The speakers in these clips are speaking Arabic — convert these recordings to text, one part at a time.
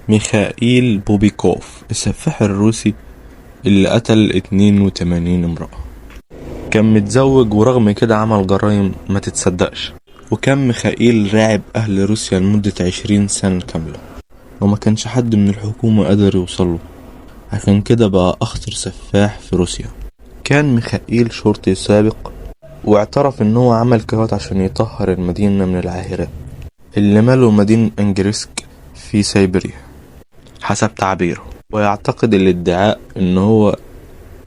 ميخائيل بوبيكوف السفاح الروسي اللي قتل 82 امرأة. كان متزوج ورغم كده عمل جرائم ما تتصدقش، وكان ميخائيل راعب أهل روسيا لمدة 20 سنة كاملة، وما كانش حد من الحكومة قادر يوصله، عشان كده بقى أخطر سفاح في روسيا. كان ميخائيل شرطي سابق، واعترف ان هو عمل كده عشان يطهر المدينة من العاهرات اللي مالوا مدينة انجريسك في سيبيريا حسب تعبيره. ويعتقد الادعاء ان هو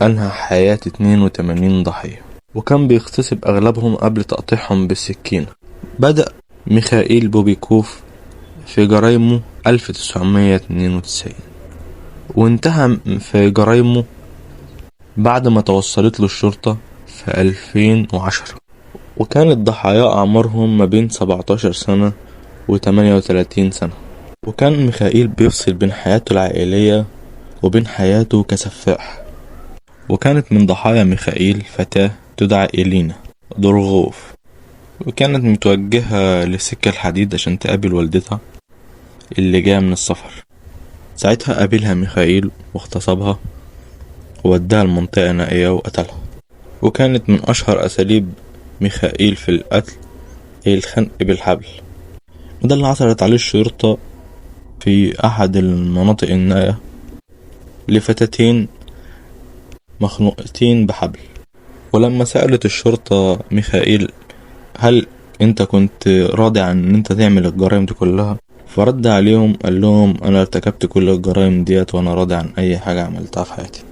انهى حياة 82 ضحية، وكان بيغتصب اغلبهم قبل تقطيعهم بالسكينة. بدأ ميخائيل بوبيكوف في جرايمه 1992، وانتهى في جرايمه بعد ما توصلت له الشرطة في 2010، وكانت ضحايا أعمارهم ما بين 17 سنة و38 سنة. وكان ميخائيل بيفصل بين حياته العائلية وبين حياته كسفاح. وكانت من ضحايا ميخائيل فتاة تدعى إلينا دورغوف، وكانت متوجهة لسكة الحديد عشان تقابل والدتها اللي جاية من السفر. ساعتها قابلها ميخائيل واغتصبها ووداها المنطقة نائية وقتلها. وكانت من أشهر أساليب ميخائيل في القتل هي الخنق بالحبل، وده اللي عثرت عليه الشرطة في أحد المناطق النائية لفتاتين مخنوقتين بحبل. ولما سألت الشرطة ميخائيل هل انت كنت راضي عن ان انت تعمل الجرائم دي كلها، فرد عليهم قال لهم انا ارتكبت كل الجرائم ديت وانا راضي عن اي حاجة عملتها في حياتي.